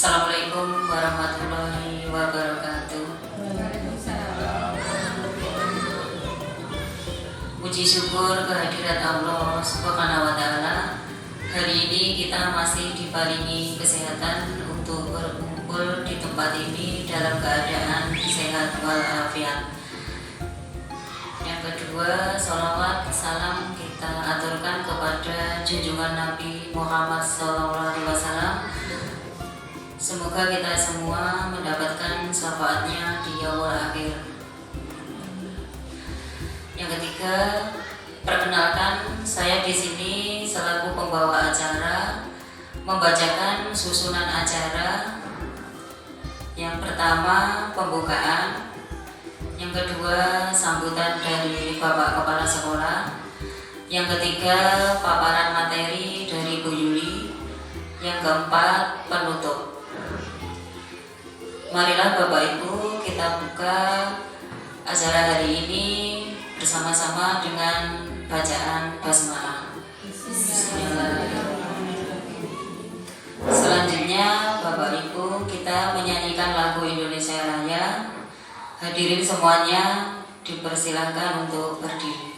Assalamualaikum warahmatullahi wabarakatuh. Puji syukur kehadirat Allah Subhanahu wa Ta'ala. Hari ini kita masih diparingi kesehatan untuk berkumpul di tempat ini dalam keadaan sehat walafiat. Yang kedua, sholawat salam kita aturkan kepada junjungan Nabi Muhammad SAW. Semoga kita semua mendapatkan syafaatnya di yaumul akhir. Yang ketiga, perkenalkan saya di sini selaku pembawa acara membacakan susunan acara. Yang pertama, pembukaan. Yang kedua, sambutan dari Bapak Kepala Sekolah. Yang ketiga, paparan materi dari Bu Yuli. Yang keempat, penutup. Marilah Bapak Ibu kita buka acara hari ini bersama-sama dengan bacaan basmalah. Bismillahirrahmanirrahim. Selanjutnya Bapak Ibu kita menyanyikan lagu Indonesia Raya. Hadirin semuanya dipersilahkan untuk berdiri.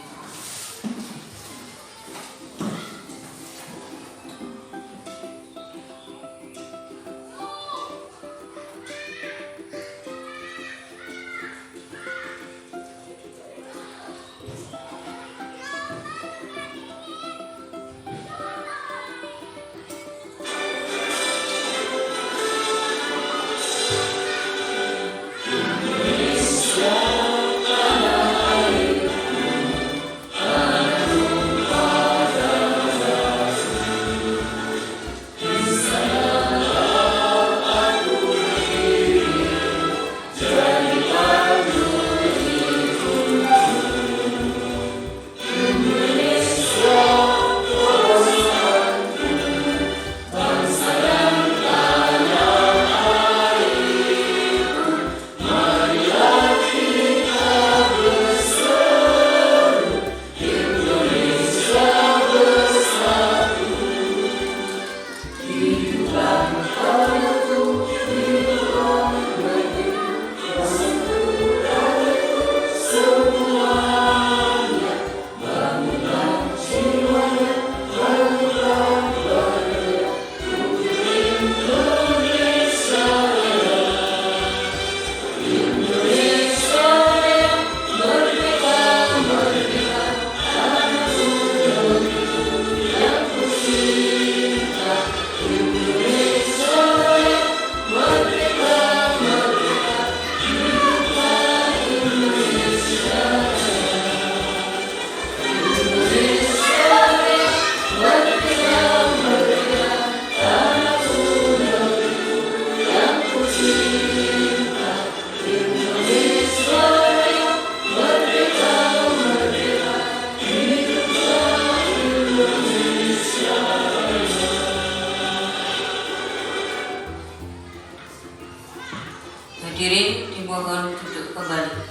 Hadirin dimohon duduk kembali.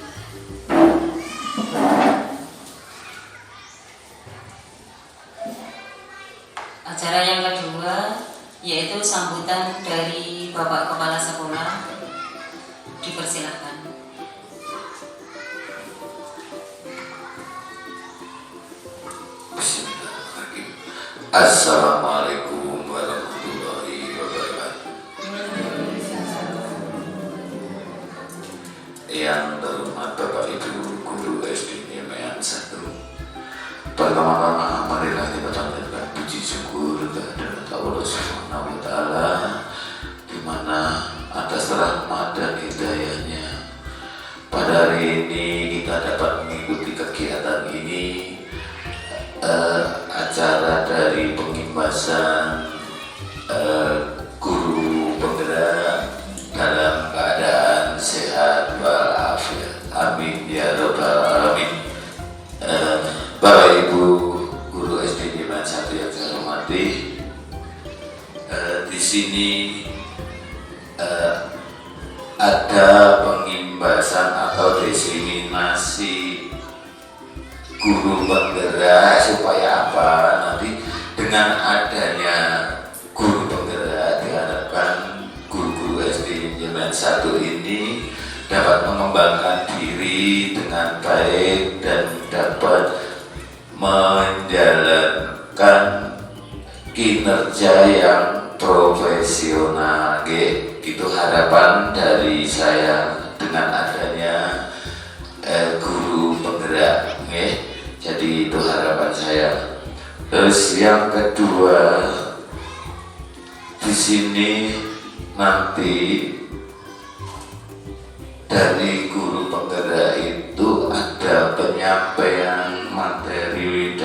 Acara yang kedua yaitu sambutan dari Bapak Kepala Sekolah. Dipersilakan. Bismillahirrahmanirrahim. Assalamualaikum warahmatullahi wabarakatuh. Yang terhormat Bapak Ibu Guru SD Nyemean 1. Pertama-tama marilah kita panjatkan puji syukur kehadirat Allah Subhanahu wa Ta'ala, di mana atas rahmat dan hidayahnya pada hari ini kita dapat mengikuti kegiatan ini, acara dari pengimbasan guru penggerak dalam keadaan sehat walafiat. Amin ya rabbal alamin. Bapak Ibu Guru SD Nyemean 1 yang saya hormati, di sini ada pengimbasan atau diseminasi guru penggerak supaya apa? Nanti dengan adanya guru penggerak diharapkan guru 1 ini dapat mengembangkan diri dengan baik dan dapat menjalankan kinerja yang profesional. Itu harapan dari saya dengan adanya guru penggerak. Jadi itu harapan saya. Terus yang kedua, di sini nanti dari guru penggerak itu ada penyampaian materi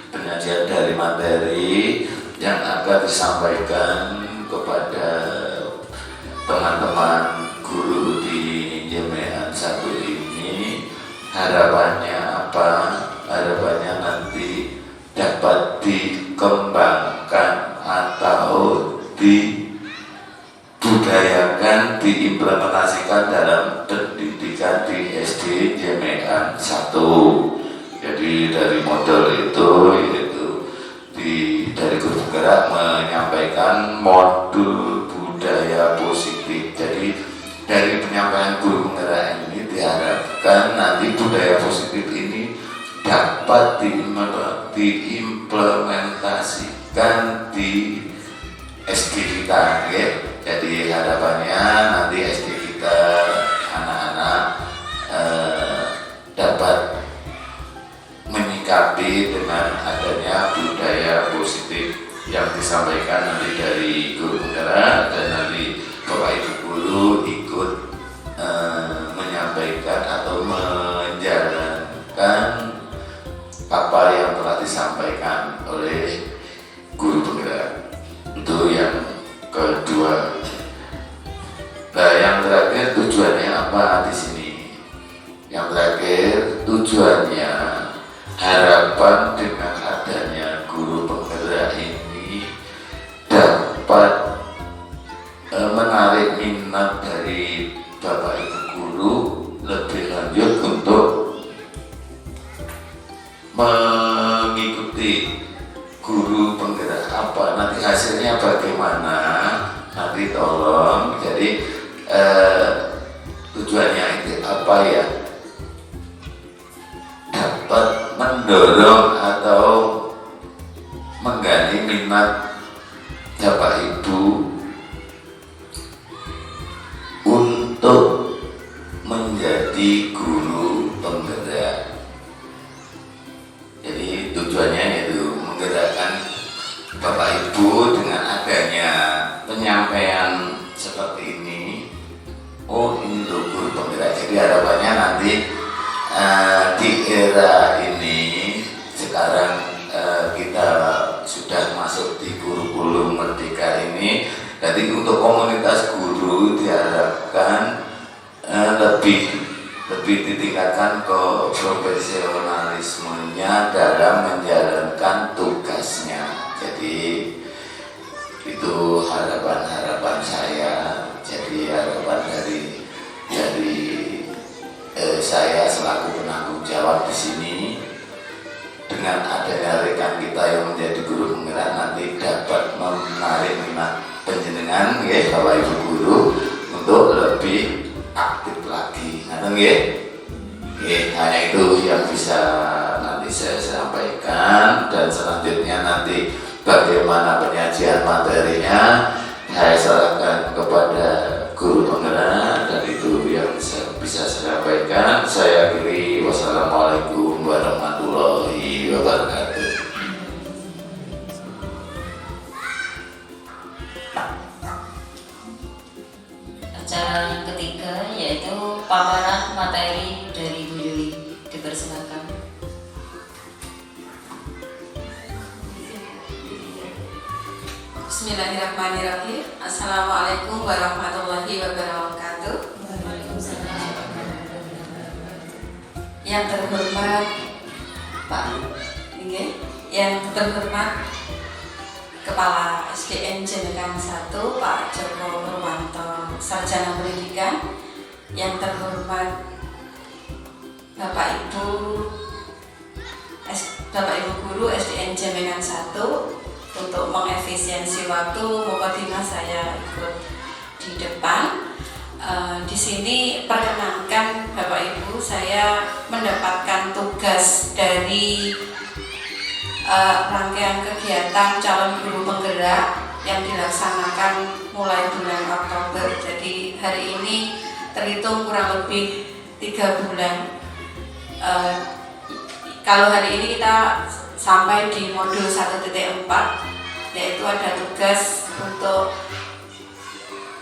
penyajian dari materi yang akan disampaikan kepada teman-teman guru di JMN 1 ini. Harapannya apa? Harapannya nanti dapat dikembangkan atau dibudayakan, diimplementasikan dalam pendidikan di SD JMN 1. Jadi dari model itu yaitu dari guru penggerak menyampaikan modul budaya positif. Jadi dari penyampaian guru penggerak ini diharapkan nanti budaya positif ini dapat diimplementasikan di SD kita. Jadi harapannya nanti SD kita anak-anak dapat menyikapi dengan adanya budaya positif yang disampaikan nanti dari guru penggerak, dan nanti Bapak Ibu guru ikut menyampaikan atau menjalankan apa yang telah disampaikan oleh guru penggerak. Itu yang kedua. Nah, yang terakhir tujuannya apa di sini? Yang terakhir tujuannya, harapan dengan adanya guru penggerak ini dapat menarik minat dari Bapak Ibu guru lebih lanjut untuk mengikuti guru penggerak apa, nanti hasilnya bagaimana, nanti tolong. Jadi tujuannya itu apa ya? Dapat mendorong atau menggali minat Bapak Ibu untuk menjadi guru penggerak. Jadi tujuannya yaitu menggerakkan Bapak Ibu dengan adanya penyampaian seperti ini. Oh, ini loh guru penggerak. Jadi harapannya nanti di era ini sekarang kita sudah masuk di kurikulum merdeka ini. Jadi untuk komunitas guru diharapkan lebih ditingkatkan ke profesionalismenya dalam menjalankan tugasnya. Jadi itu harapan saya. Jadi harapan dari saya selaku penanggung jawab di sini, dengan adanya rekan kita yang menjadi guru penggerak nanti dapat menarik minat panjenengan Bapak Ibu guru untuk lebih aktif lagi. Hanya itu yang bisa nanti saya sampaikan, dan selanjutnya nanti bagaimana penyajian materinya saya serahkan kepada guru penggerak, dan itu yang bisa saya sampaikan. Saya akhiri, wassalamualaikum warahmatullahi wabarakatuh. Acara yang ketiga yaitu paparan materi dari Bu Yuli. Dipersilakan. Bismillahirrahmanirrahim. Assalamualaikum warahmatullahi wabarakatuh. Yang terhormat Pak, yang terhormat Kepala SDN Jenderal 1 Pak Joko Purwanto, Sarjana Pendidikan. Yang terhormat Bapak Ibu Guru SDN Jenderal 1, untuk mengefisiensi waktu mukadimah saya ikut di depan. Di sini perkenankan Bapak Ibu, saya mendapatkan tugas dari rangkaian kegiatan calon guru penggerak yang dilaksanakan mulai bulan Oktober. Jadi hari ini terhitung kurang lebih 3 bulan. Kalau hari ini kita sampai di modul 1.4, yaitu ada tugas untuk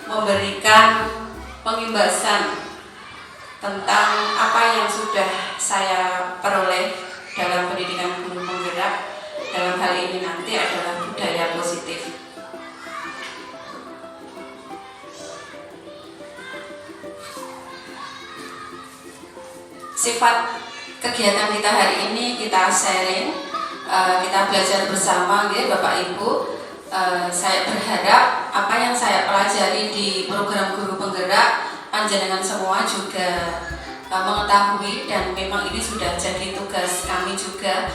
memberikan pengimbasan tentang apa yang sudah saya peroleh dalam pendidikan guru penggerak. Dalam hal ini nanti adalah budaya positif. Sifat kegiatan kita hari ini kita sharing, kita belajar bersama, ya Bapak Ibu. Saya berharap apa yang saya pelajari di program guru penggerak panjenengan semua juga mengetahui, dan memang ini sudah jadi tugas kami juga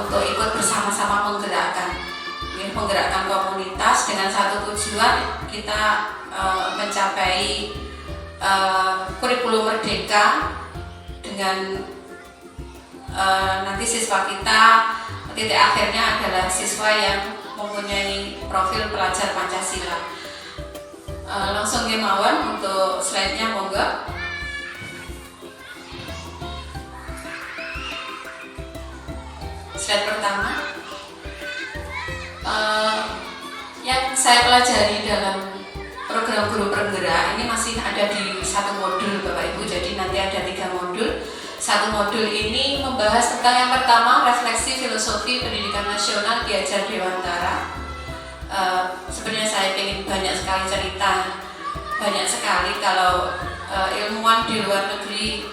untuk ikut bersama-sama menggerakkan komunitas dengan satu tujuan, kita mencapai kurikulum merdeka dengan nanti siswa kita titik akhirnya adalah siswa yang mempunyai profil pelajar Pancasila. Langsung kemauan untuk slide-nya, monggo. Slide pertama, yang saya pelajari dalam program guru penggerak ini masih ada di satu modul Bapak Ibu. Jadi nanti ada 3 modul. Satu modul ini membahas tentang yang pertama, refleksi filosofi pendidikan nasional Ki-Hajar Dewantara. Sebenarnya saya ingin banyak sekali cerita, banyak sekali kalau ilmuwan di luar negeri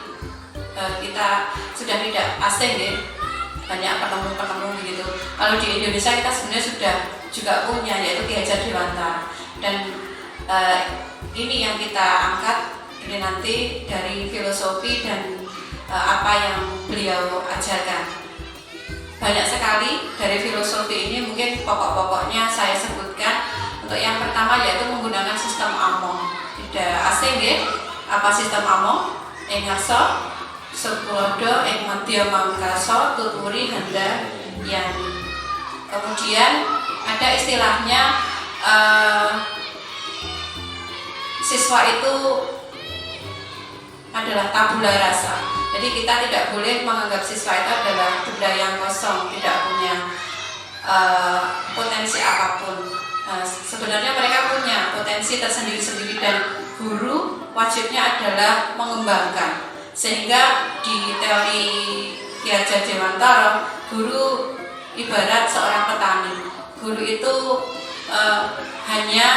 kita sudah tidak asing, ya, banyak penemu-penemu begitu. Kalau di Indonesia kita sebenarnya sudah juga punya, yaitu Ki-Hajar Dewantara. Dan ini yang kita angkat ini nanti dari filosofi dan apa yang beliau ajarkan. Banyak sekali dari filosofi ini, mungkin pokok-pokoknya saya sebutkan. Untuk yang pertama yaitu menggunakan sistem AMO. Tidak asing, ya, apa sistem AMO? Ing ngarsa Sukulodo ing madya mangkasa tuturi handa yani. Kemudian ada istilahnya siswa itu adalah tabula rasa. Jadi kita tidak boleh menganggap siswa itu adalah benda yang kosong, tidak punya potensi apapun. Sebenarnya mereka punya potensi tersendiri-sendiri, dan guru wajibnya adalah mengembangkan. Sehingga di teori Ki-Hajar Dewantara, guru ibarat seorang petani. Guru itu hanya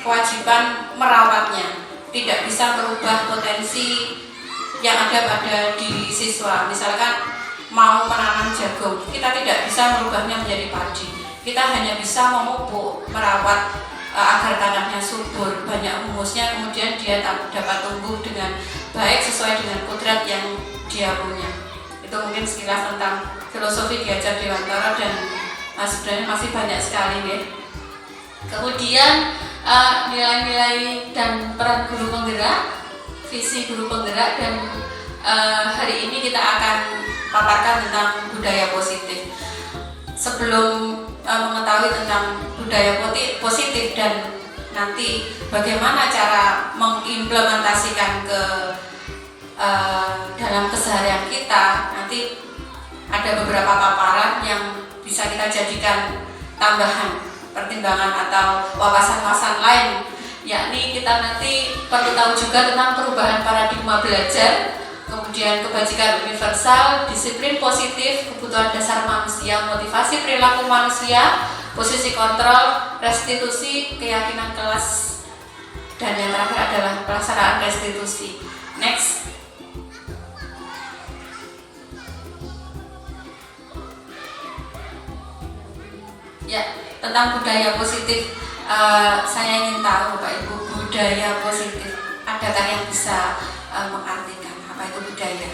kewajiban merawatnya, tidak bisa merubah potensi yang ada pada diri siswa. Misalkan mau menanam jagung, kita tidak bisa merubahnya menjadi padi. Kita hanya bisa memupuk, merawat agar tanahnya subur, banyak humusnya, kemudian dia dapat tumbuh dengan baik sesuai dengan kodrat yang dia punya. Itu mungkin sekilas tentang filosofi Ki-Hajar Dewantara, dan sebenarnya masih banyak sekali, ya. Kemudian nilai-nilai dan peran guru penggerak, visi guru penggerak, dan hari ini kita akan paparkan tentang budaya positif. Sebelum mengetahui tentang budaya positif dan nanti bagaimana cara mengimplementasikan ke dalam keseharian kita, nanti ada beberapa paparan yang bisa kita jadikan tambahan pertimbangan atau wawasan-wawasan lain, yakni kita nanti perlu tahu juga tentang perubahan paradigma belajar, kemudian kebajikan universal, disiplin positif, kebutuhan dasar manusia, motivasi perilaku manusia, posisi kontrol, restitusi, keyakinan kelas, dan yang terakhir adalah pelaksanaan restitusi. Next. Ya, tentang budaya positif, saya ingin tahu Bapak Ibu, budaya positif, adakah yang bisa mengartikan apa itu budaya?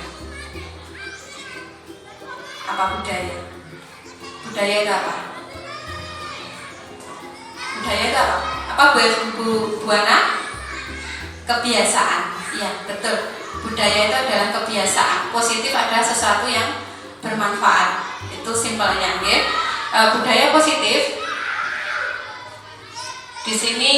Apa budaya? Budaya itu apa? Budaya itu apa? Apa Bu Ana? kebiasaan. Ya, betul. Budaya itu adalah kebiasaan. Positif adalah sesuatu yang bermanfaat. Itu simpelnya, ya. Budaya positif di sini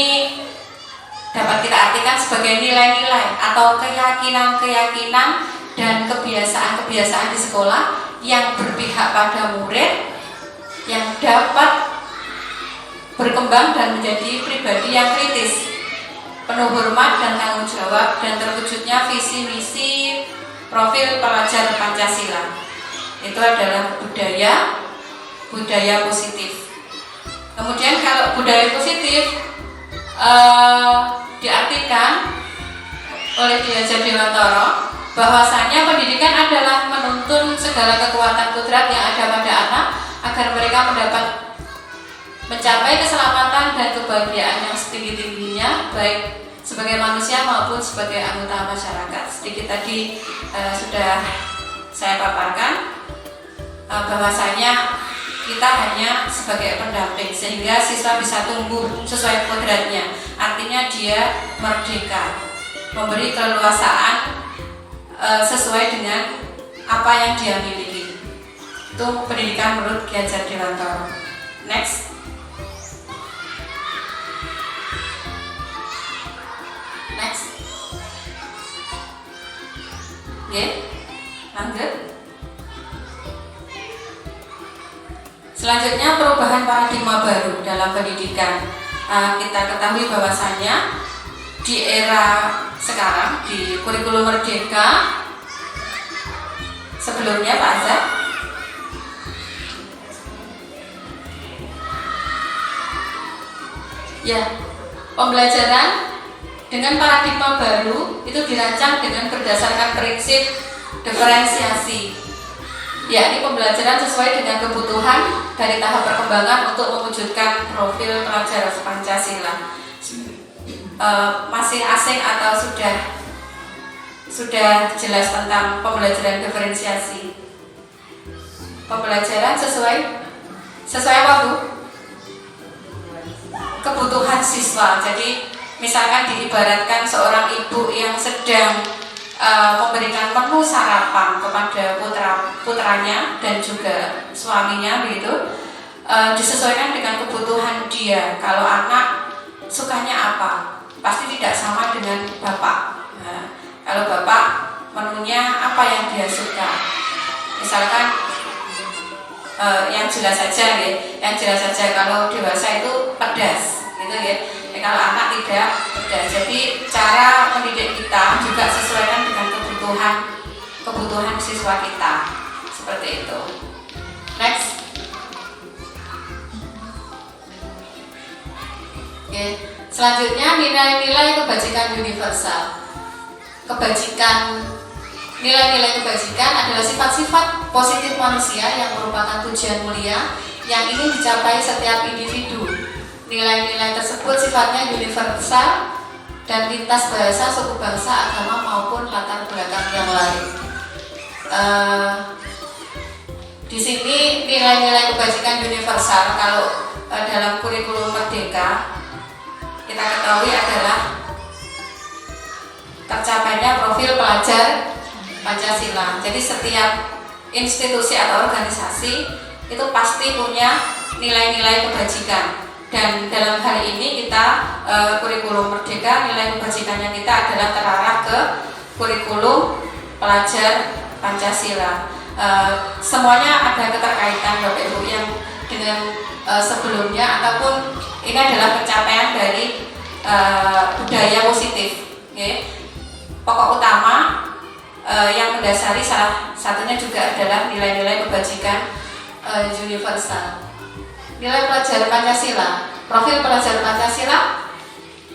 dapat kita artikan sebagai nilai-nilai atau keyakinan-keyakinan dan kebiasaan-kebiasaan di sekolah yang berpihak pada murid, yang dapat berkembang dan menjadi pribadi yang kritis, penuh hormat dan tanggung jawab, dan terwujudnya visi misi profil pelajar Pancasila. Itu adalah budaya positif. Kemudian kalau budaya positif diartikan oleh Ki Hajar Dewantara bahwasanya pendidikan adalah menuntun segala kekuatan kodrat yang ada pada anak agar mereka mencapai keselamatan dan kebahagiaan yang setinggi-tingginya, baik sebagai manusia maupun sebagai anggota masyarakat. Sedikit tadi sudah saya paparkan bahwasanya kita hanya sebagai pendamping sehingga siswa bisa tumbuh sesuai kodratnya. Artinya dia merdeka, memberi keleluasaan sesuai dengan apa yang dia miliki. Itu pendidikan menurut Ki Hajar Dewantara. Next. Lanjut. Selanjutnya perubahan paradigma baru dalam pendidikan. Kita ketahui bahwasanya di era sekarang di kurikulum merdeka, sebelumnya Pak Azhar, ya, pembelajaran dengan paradigma baru itu dirancang dengan berdasarkan prinsip diferensiasi, yakni pembelajaran sesuai dengan kebutuhan dari tahap perkembangan untuk mewujudkan profil pelajar Pancasila. Masih asing atau sudah jelas tentang pembelajaran diferensiasi? Pembelajaran sesuai apa Bu? Kebutuhan siswa. Jadi misalkan diibaratkan seorang ibu yang sedang memberikan menu sarapan kepada putranya dan juga suaminya, begitu, disesuaikan dengan kebutuhan dia. Kalau anak sukanya apa, pasti tidak sama dengan bapak. Kalau bapak menunya apa yang dia suka, misalkan yang jelas saja, ya, yang jelas saja. Kalau dewasa itu pedas, gitu ya. Kalau anak tidak pedas. Jadi cara mendidik kita juga sesuaikan dengan kebutuhan siswa kita, seperti itu. Next. Oke. Selanjutnya nilai-nilai kebajikan universal. Nilai-nilai kebajikan adalah sifat-sifat positif manusia yang merupakan tujuan mulia yang ingin dicapai setiap individu. Nilai-nilai tersebut sifatnya universal dan lintas bahasa, suku bangsa, agama maupun latar belakang yang lain. Di sini nilai-nilai kebajikan universal kalau dalam kurikulum merdeka kita ketahui adalah tercapainya profil pelajar Pancasila. Jadi setiap institusi atau organisasi itu pasti punya nilai-nilai kebajikan. Dan dalam hal ini kita kurikulum merdeka, nilai kebajikannya kita adalah terarah ke kurikulum pelajar Pancasila. Semuanya ada keterkaitan Bapak Ibu yang dengan sebelumnya, ataupun ini adalah pencapaian dari budaya positif. Okay. Pokok utama yang mendasari salah satunya juga adalah nilai-nilai kebajikan universal. Nilai pelajar Pancasila, profil pelajar Pancasila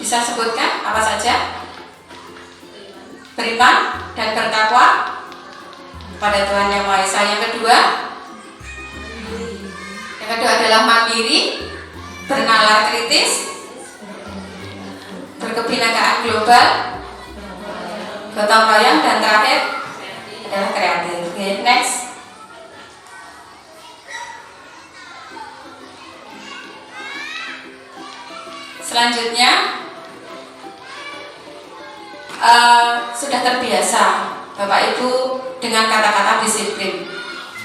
bisa sebutkan apa saja? Beriman dan bertakwa pada Tuhan Yang Maha Esa. Yang kedua adalah mandiri, bernalar kritis, berkebinekaan global, gotong royong, dan terakhir adalah kreatif. Okay, next. Selanjutnya sudah terbiasa Bapak Ibu dengan kata-kata disiplin.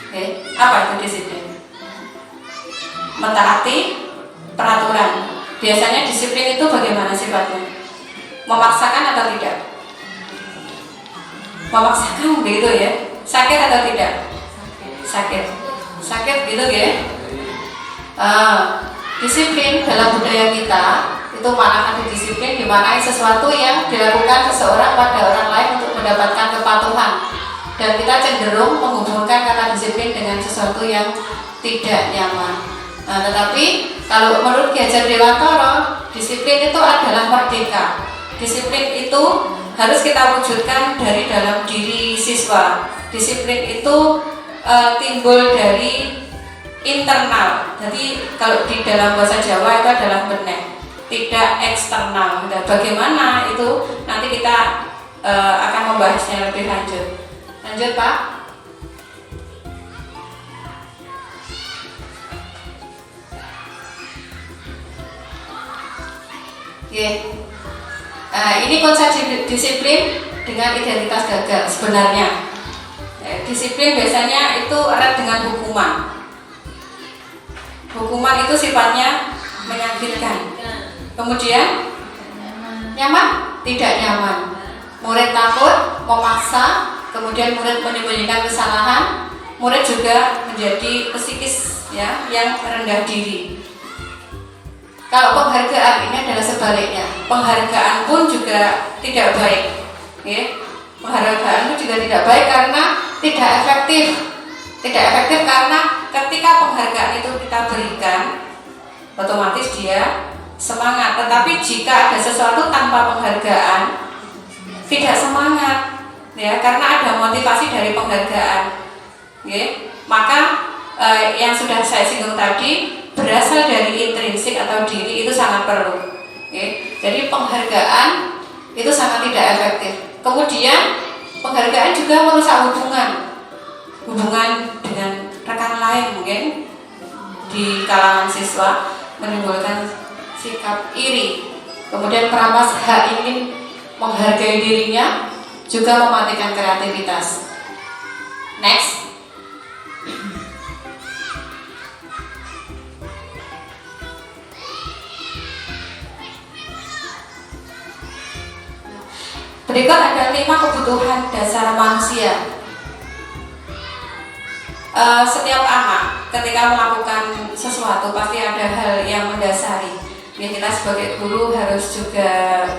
Oke, apa itu disiplin? Mentaati peraturan. Biasanya disiplin itu bagaimana sifatnya? Memaksakan atau tidak? Memaksakan begitu ya. Sakit atau tidak? Sakit gitu ya. Disiplin dalam budaya kita itu makna disiplin dimaknai sesuatu yang dilakukan seseorang pada orang lain untuk mendapatkan kepatuhan, dan kita cenderung menghubungkan kata disiplin dengan sesuatu yang tidak nyaman. Tetapi kalau menurut Ki Hajar Dewantara, disiplin itu adalah merdeka. Disiplin itu harus kita wujudkan dari dalam diri siswa. Disiplin itu timbul dari internal. Jadi kalau di dalam bahasa Jawa itu adalah benek, tidak eksternal. Dan bagaimana itu nanti kita akan membahasnya lebih lanjut. Lanjut Pak. Ini konsep disiplin dengan identitas gagal sebenarnya. Disiplin biasanya itu erat dengan hukuman. Hukuman itu sifatnya menyakitkan. Kemudian nyaman? Tidak nyaman. Murid takut, memaksa, kemudian murid menyembunyikan kesalahan. Murid juga menjadi psikis ya, yang rendah diri. Kalau penghargaan ini adalah sebaliknya. Penghargaan pun juga tidak baik. Ya. Penghargaan itu juga tidak baik karena tidak efektif. Tidak efektif karena ketika penghargaan itu kita berikan, otomatis dia semangat. Tetapi jika ada sesuatu tanpa penghargaan, tidak semangat, ya, karena ada motivasi dari penghargaan. Ya. Maka yang sudah saya singgung tadi berasal dari intrinsik atau diri itu sangat perlu. Okay. Jadi penghargaan itu sangat tidak efektif. Kemudian penghargaan juga merusak hubungan dengan rekan lain, mungkin di kalangan siswa menimbulkan sikap iri. Kemudian perampas hak ingin menghargai dirinya juga mematikan kreativitas. Next. Berikut ada 5 kebutuhan dasar manusia. Setiap anak ketika melakukan sesuatu pasti ada hal yang mendasari. Ya, kita sebagai guru harus juga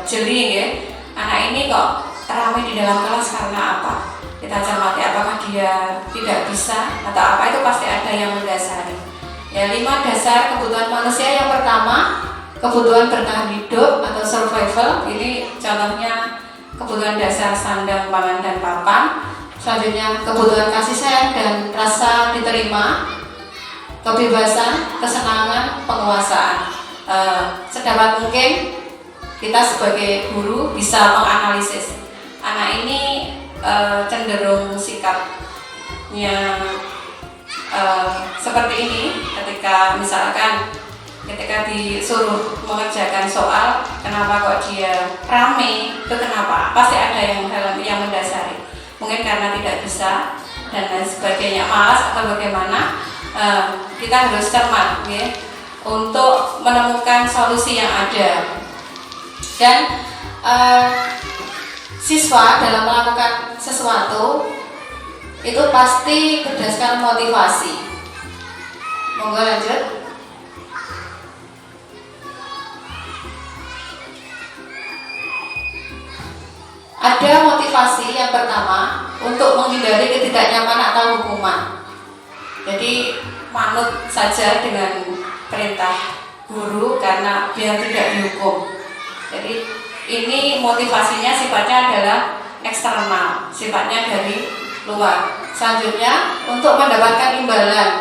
jeli ya. Anak ini kok ramai di dalam kelas karena apa? Kita cermati apakah dia tidak bisa atau apa, itu pasti ada yang mendasari. Ya, 5 dasar kebutuhan manusia. Yang pertama, kebutuhan bertahan hidup atau survival. Ini contohnya kebutuhan dasar sandang, pangan, dan papan. Selanjutnya kebutuhan kasih sayang dan rasa diterima, kebebasan, kesenangan, penguasaan. Sedapat mungkin kita sebagai guru bisa menganalisis anak ini cenderung sikapnya seperti ini ketika misalkan ketika disuruh mengerjakan soal, kenapa kok dia rame, itu kenapa? Pasti ada yang mendasari. Mungkin karena tidak bisa dan lain sebagainya, malas atau bagaimana. Kita harus cermat ya, untuk menemukan solusi yang ada. Dan siswa dalam melakukan sesuatu itu pasti berdasarkan motivasi. Monggo lanjut. Ada motivasi yang pertama untuk menghindari ketidaknyamanan atau hukuman. Jadi manut saja dengan perintah guru karena biar tidak dihukum. Jadi ini motivasinya sifatnya adalah eksternal, sifatnya dari luar. Selanjutnya untuk mendapatkan imbalan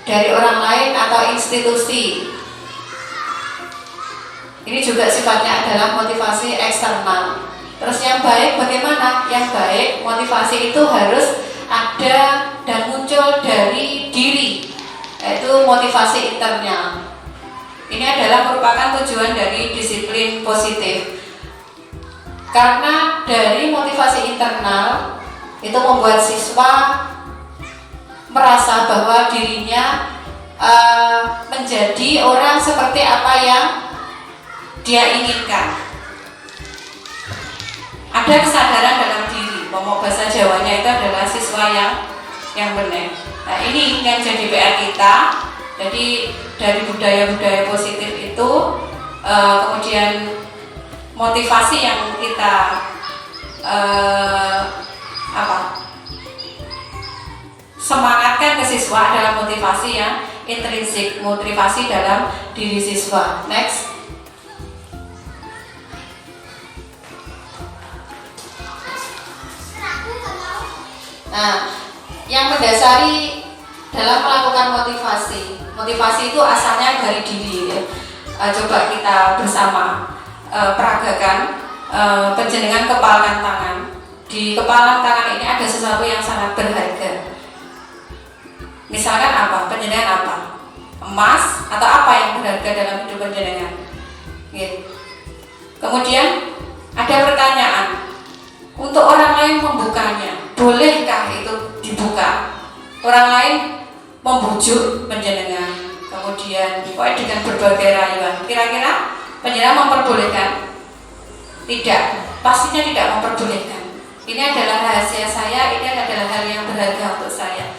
dari orang lain atau institusi. Ini juga sifatnya adalah motivasi eksternal. Terus yang baik bagaimana? Yang baik motivasi itu harus ada dan muncul dari diri, yaitu motivasi internal. Ini adalah merupakan tujuan dari disiplin positif. Karena dari motivasi internal itu membuat siswa merasa bahwa dirinya menjadi orang seperti apa yang dia inginkan. Ada kesadaran dalam diri, bahasa Jawanya itu adalah siswa yang benar. Nah, ini yang jadi PR kita. Jadi dari budaya-budaya positif itu kemudian motivasi yang kita semangatkan ke siswa adalah motivasi yang intrinsik, motivasi dalam diri siswa. Next. Nah, yang mendasari dalam melakukan motivasi itu asalnya dari diri ya. Coba kita bersama peragakan, penjenengan kepalkan tangan. Di kepalan tangan ini ada sesuatu yang sangat berharga. Misalkan apa? Penjenengan apa? Emas atau apa yang berharga dalam hidup penjenengan? Gitu. Kemudian ada pertanyaan, untuk orang lain membukanya, bolehkah itu dibuka? Orang lain membujuk penjenengan, kemudian dengan berbagai rayuan. Kira-kira penjenengan memperbolehkan? Tidak, pastinya tidak memperbolehkan. Ini adalah rahasia saya, ini adalah hal yang berharga untuk saya.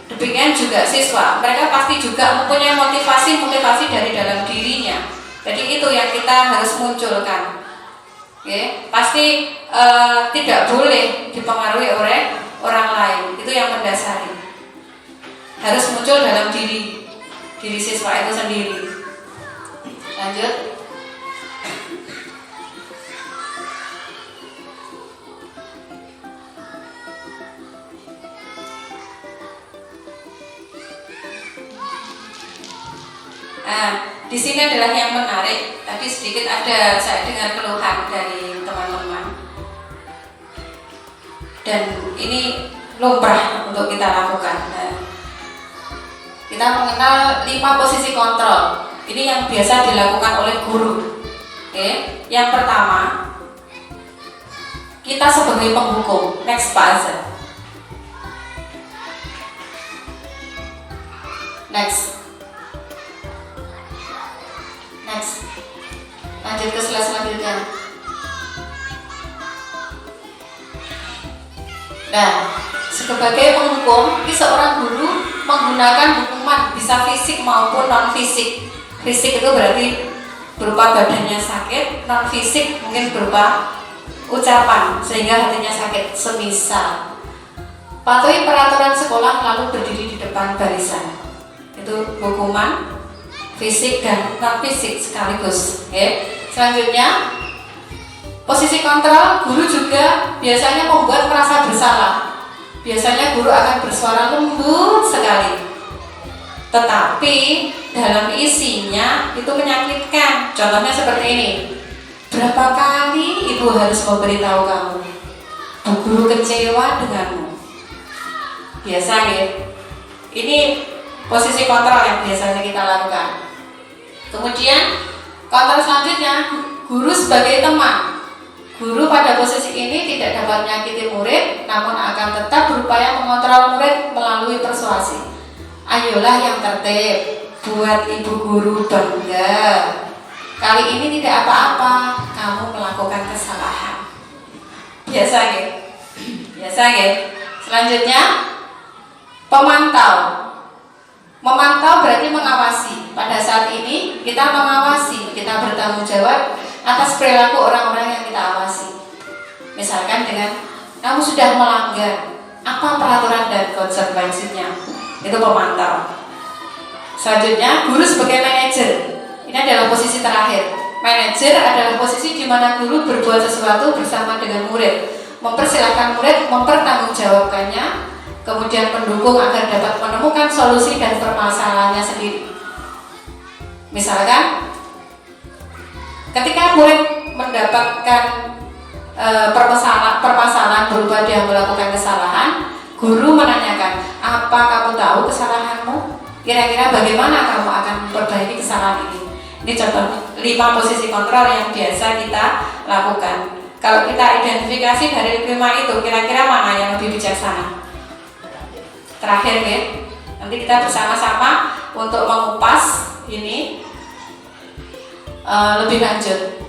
Demikian juga siswa, mereka pasti juga mempunyai motivasi dari dalam dirinya. Jadi itu yang kita harus munculkan. Pasti tidak boleh dipengaruhi oleh orang lain. Itu yang mendasari. Harus muncul dalam diri siswa itu sendiri. Lanjut. Di sini adalah yang menarik. Tadi sedikit ada saya dengar keluhan dari teman-teman, dan ini lumrah untuk kita lakukan. Kita mengenal 5 posisi kontrol. Ini yang biasa dilakukan oleh guru. Yang pertama, kita sebagai penghukum. Next fase. Next. Lanjut ke slide selanjutnya. Nah, sebagai penghukum, seorang guru menggunakan hukuman bisa fisik maupun non fisik. Fisik itu berarti berupa badannya sakit, non fisik mungkin berupa ucapan sehingga hatinya sakit. Semisal patuhi peraturan sekolah lalu berdiri di depan barisan. Itu hukuman fisik dan non fisik sekaligus. Selanjutnya, posisi kontrol, guru juga biasanya membuat merasa bersalah. Biasanya guru akan bersuara lembut sekali, tetapi dalam isinya itu menyakitkan. Contohnya seperti ini, berapa kali ibu harus memberitahu kamu, bu guru kecewa denganmu. Biasa ini posisi kontrol yang biasanya kita lakukan. Kemudian kontrol selanjutnya, guru sebagai teman. Guru pada posisi ini tidak dapat menyakiti murid, namun akan tetap berupaya mengontrol murid melalui persuasi. Ayolah yang tertib, buat ibu guru bangga. Kali ini tidak apa-apa, kamu melakukan kesalahan. Biasa Selanjutnya, pemantau. Memantau berarti mengawasi. Pada saat ini kita mengawasi, kita bertanggung jawab atas perilaku orang-orang yang kita awasi. Misalkan dengan kamu sudah melanggar, apa peraturan dan konsekuensinya? Itu pemantau. Selanjutnya, guru sebagai manajer. Ini adalah posisi terakhir. Manajer adalah posisi di mana guru berbuat sesuatu bersama dengan murid, mempersilahkan murid mempertanggungjawabkannya, kemudian mendukung agar dapat menemukan solusi dan permasalahannya sendiri. Misalkan, ketika murid mendapatkan permasalahan berupa dia melakukan kesalahan, guru menanyakan, apa kamu tahu kesalahanmu? Kira-kira bagaimana kamu akan memperbaiki kesalahan ini? Ini contoh 5 posisi kontrol yang biasa kita lakukan. Kalau kita identifikasi dari 5 itu, kira-kira mana yang lebih bijaksana? Terakhir ya, nanti kita bersama-sama untuk mengupas ini lebih lanjut.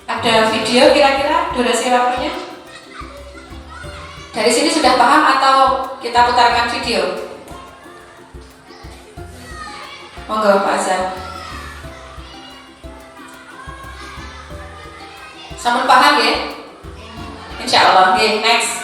Ada video kira-kira durasi waktunya? Dari sini sudah paham atau kita putarkan video? Monggo Pak Azhar. Sampun paham ya? Insya Allah. Oke, next.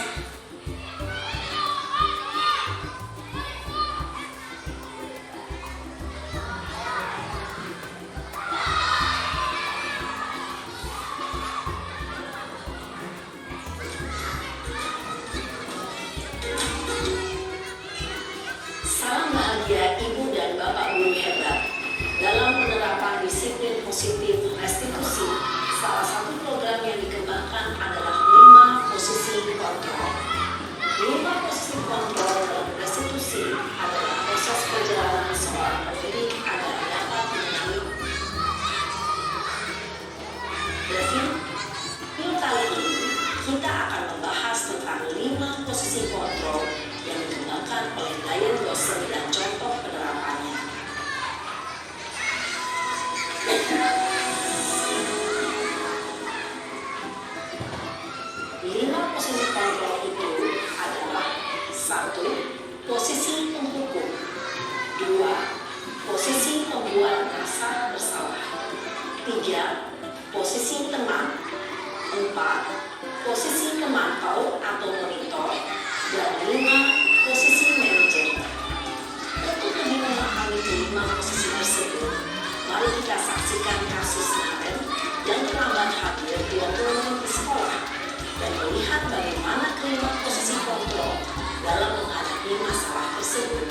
Salam bahagia Ibu dan Bapak Guru hebat. Dalam penerapan disiplin positif restitusi, salah satu program yang dikembangkan adalah 5 posisi kontrol. 5 posisi kontrol dalam restitusi adalah proses perjalanan seorang pendidik agar dapat mengenali. David, video kali ini kita akan membahas tentang 5 posisi kontrol yang dikembangkan oleh Diane Dawson dan contoh penerapannya. 5 posisi kontrol itu adalah 1. Posisi penghukum, 2. Posisi pembuat rasa bersalah, 3. Posisi tenang, 4. Posisi pemantau atau monitor, dan 5. Posisi manajer. Untuk lebih memahami kelima posisi tersebut, mari kita saksikan kasus Naren yang terlambat hadir 20 menit di sekolah dan melihat bagaimana kelima posisi kontrol dalam menghadapi masalah tersebut.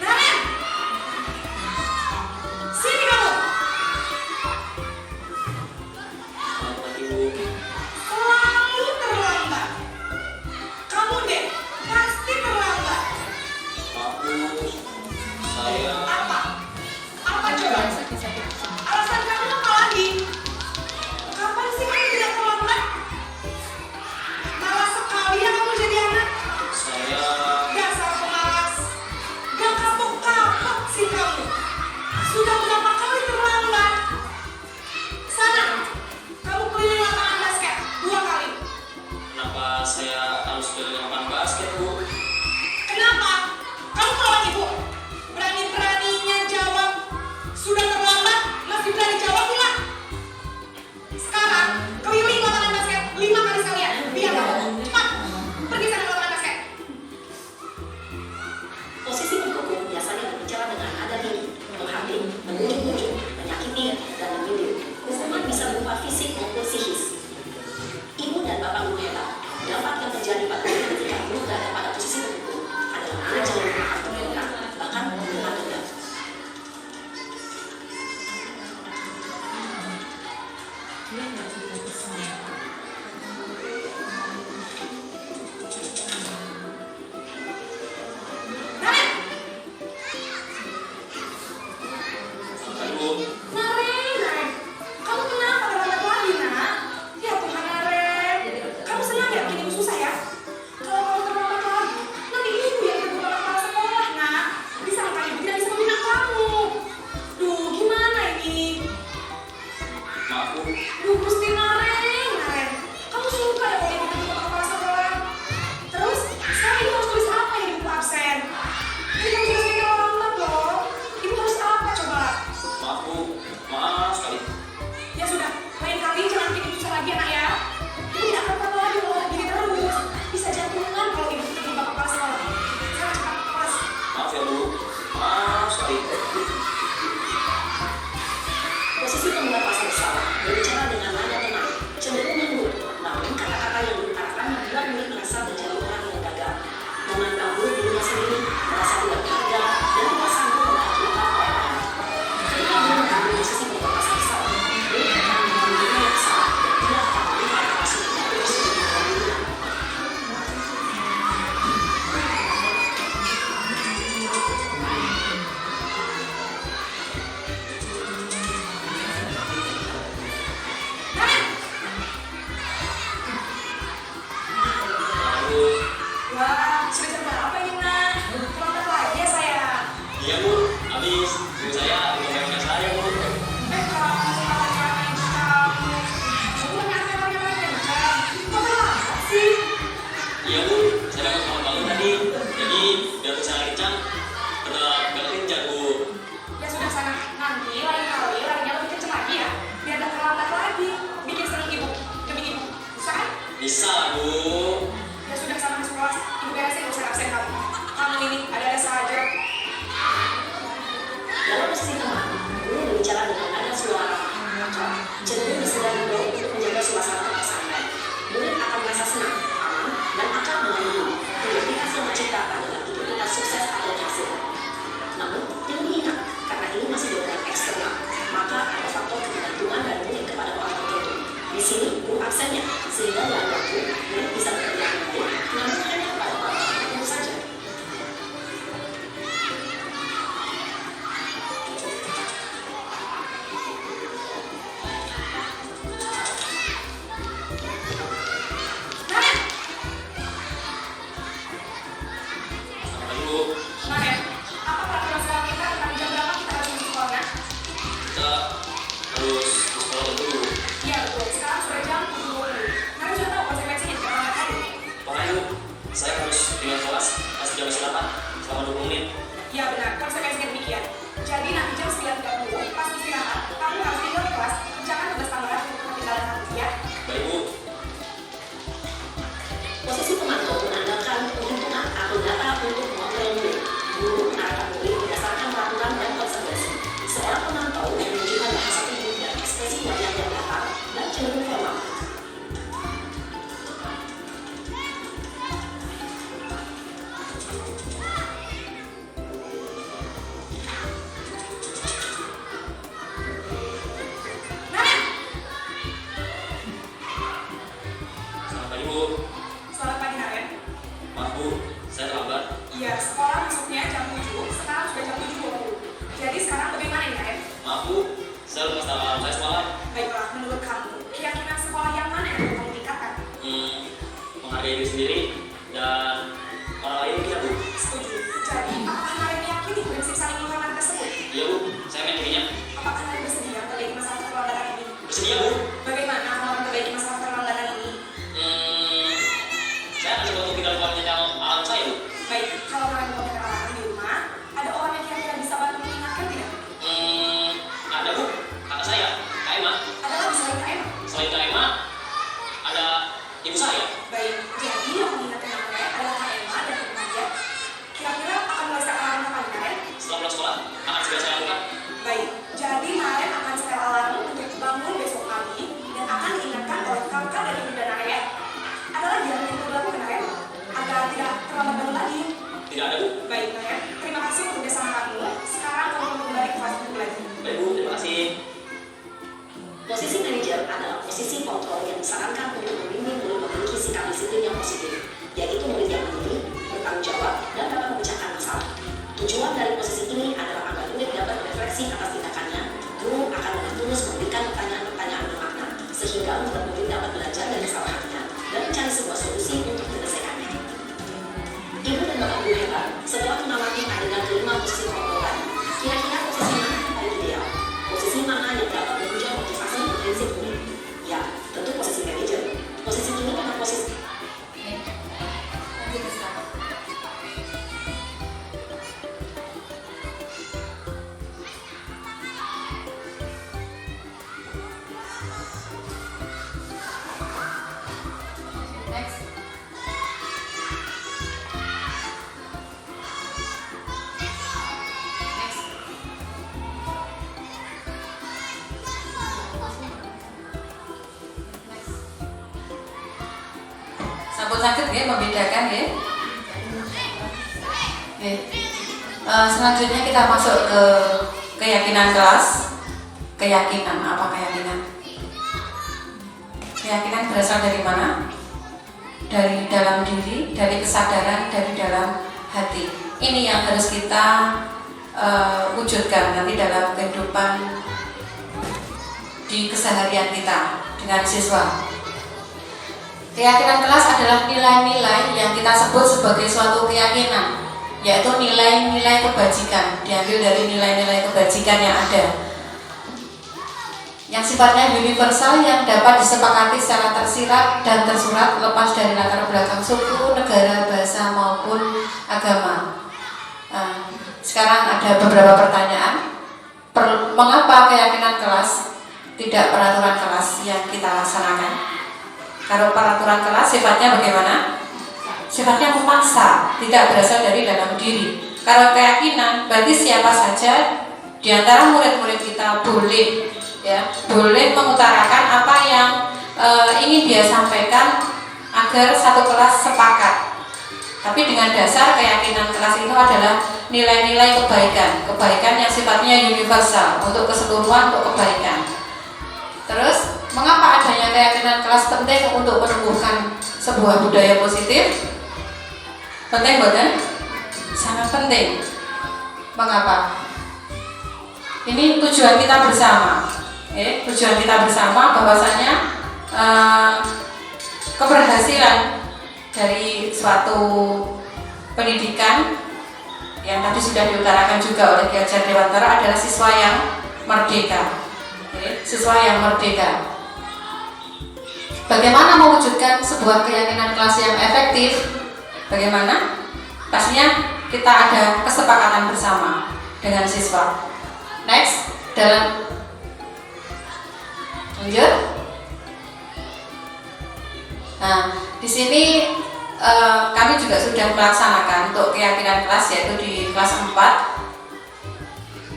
Naren! Sini kamu! Selalu terlambat. Kamu deh, pasti terlambat. Apa? Apa coba? Alasan kamu apa lagi? Kapan sih kamu tidak terlambat? Malas sekali ya kamu jadi anak. Dasar pemalas. Gak kapok-kapok sih kamu. Sudah berapa kali terlambat? Sana, kamu keliling lapangan basket 2 kali. Kenapa saya harus keliling lapangan basket, Bu? Kenapa? Kamu melawan ibu. Berani-berani biar bisa kencang, tetap gak kencang Bu. Ya sudah sana, nanti lain kali larinya lebih kenceng lagi ya. Biar gak terlambat lagi. Bikin sering ibu, demi ibu. Bisa kan? Bisa Bu. Ya sudah sana masuk kelas. Ibu beresin urusan absen kamu. Kamu ini ada saja. Dalam posisi teman, guru berbicara dengan nada suara maka cenderung disadari untuk menjaga suasana pesantren. Murid akan merasa senang, aman, dan akan mengalami menjadi hasil menciptakan dengan identitas sukses atau hasil. Namun, yang diingat, karena ini masih dorongan eksternal, maka ada faktor ketergantungan dari murid kepada orang tertentu. Di sini, guru absennya, sehingga dalam waktu murid bisa bekerja dengan baik, namun hanya kepada orang tertentu saja. Selamat pagi Bu. Kemarin, apa peraturan sekolah kita tentang jam berapa kita harus masuk sekolahnya? Kita harus ke sekolah dulu. Iya betul, sekarang sudah jam 7.20. Nanti sudah tahu konsekuensinya jika melanggar tadi. Makanya Bu, saya harus tinggal kelas pas jam istirahat selama 20 menit. Iya benar, konsekuensinya demikian. Jadi nanti jam 9.30 pas istirahat, kamu harus tinggal di kelas. Jangan tugas tambahan untuk ketinggalan kamu, ya. Baik Bu. Posisi pemantau menandakan penghitungan atau data untuk mengontrol murid. Guru menarikkan murid berdasarkan peraturan dan konsekuensi. Seorang pemantau yang menunjukkan bahasa tubuh dan ekspresi wajah yang datar dan cenderung formal. Selamat pagi Bu. Selamat pagi Naren. Maaf Bu, saya terlambat. Iya, sekolah masuknya jam 7, sekarang sudah jam 7.20. Jadi sekarang bagaimana ini Naren? Maaf Bu, saya lupa tanggal saya semalam. Baiklah, menurut kamu, keyakinan sekolah yang mana yang perlu kamu tingkatkan? Menghargai diri sendiri dan orang lain kita Bu. Setuju. Jadi, apakah Naren meyakini prinsip saling menghormati tersebut? Iya Bu, saya meyakininya. Apakah Naren bersedia memperbaiki masalah keterlambatan ini? Bersedia Bu. Bagaimana kamu memperbaiki masalah keterlambatan ini? Saya akan coba untuk tinggal di yang alam saya Bu. Baik, kalau Naren mau keterlambatan di rumah, ada orang yang kira-kira bisa bantu mengingatkan tidak? Ada Bu, kakak saya, Kak Emma. Ada lagi selain Kak Emma? Selain Kak Emma, ada ibu saya. Baik, jadi yang mengingatkan Naren adalah Kak Emma dan Ibu Nadia. Kira-kira akan mulai setel alarm kapan Naren? Setelah pulang sekolah, akan segera saya lakukan. Baik, jadi Naren akan setel alarm untuk bangun besok pagi dan akan diingatkan oleh kakak dan ibu dan Naren. Ada lagi yang perlu dilakukan Naren? Agar tidak terlambat bangun lagi. Tidak ada Bu. Baik Naren, terima kasih untuk kerjasama kamu. Sekarang kamu kembali ke kelas dulu lagi. Baik Bu, terima kasih. Posisi manajer adalah posisi kontrol yang disarankan untuk membimbing murid memiliki sikap disiplin yang positif, yaitu murid yang mandiri, bertanggung jawab, dan dapat memecahkan masalah. Tujuan dari posisi ini adalah agar murid dapat berefleksi atas tindakannya. Guru akan dengan tulus memberikan pertanyaan-pertanyaan bermakna, sehingga murid dapat belajar dari kesalahannya dan mencari sebuah solusi untuk menyelesaikannya. Ibu dan bapak guru hebat, setelah mengamati adegan kelima posisi kontrol tadi, kira-kira posisi mana yang paling ideal? Posisi mana yang dapat menunjang motivasi dan prinsip murid? Ya, tentu posisi manajer. Posisi ini memang posisi Lanjut ke sekarang. Next. Next. Next. Sampun sakit ya membedakan ya. Oke. Selanjutnya kita masuk ke keyakinan kelas. Keyakinan, apa keyakinan? Keyakinan berasal dari mana? Dari dalam diri, dari kesadaran, dari dalam hati. Ini yang harus kita wujudkan nanti dalam kehidupan di keseharian kita dengan siswa. Keyakinan kelas adalah nilai-nilai yang kita sebut sebagai suatu keyakinan, yaitu nilai-nilai kebajikan, diambil dari nilai-nilai kebajikan yang ada, yang sifatnya universal, yang dapat disepakati secara tersirat dan tersurat lepas dari latar belakang suku, negara, bahasa maupun agama. ada beberapa pertanyaan. Mengapa keyakinan kelas tidak peraturan kelas yang kita laksanakan? Kalau peraturan kelas sifatnya bagaimana? Sifatnya memaksa, tidak berasal dari dalam diri. Kalau keyakinan, berarti siapa saja di antara murid-murid kita boleh mengutarakan apa yang ingin dia sampaikan agar satu kelas sepakat. Tapi dengan dasar keyakinan kelas itu adalah nilai-nilai kebaikan yang sifatnya universal untuk keseluruhan, untuk kebaikan. Terus, mengapa adanya keyakinan kelas penting untuk menumbuhkan sebuah budaya positif? Penting bukan? Sangat penting. Mengapa? Ini tujuan kita bersama. Tujuan kita bersama bahwasanya keberhasilan dari suatu pendidikan yang tadi sudah diutarakan juga oleh Ki Hajar Dewantara adalah siswa yang merdeka. Siswa yang merdeka. Bagaimana mewujudkan sebuah keyakinan kelas yang efektif? Bagaimana? Pastinya kita ada kesepakatan bersama dengan siswa. Next, lanjut. Nah, di sini kami juga sudah melaksanakan untuk keyakinan kelas, yaitu di kelas 4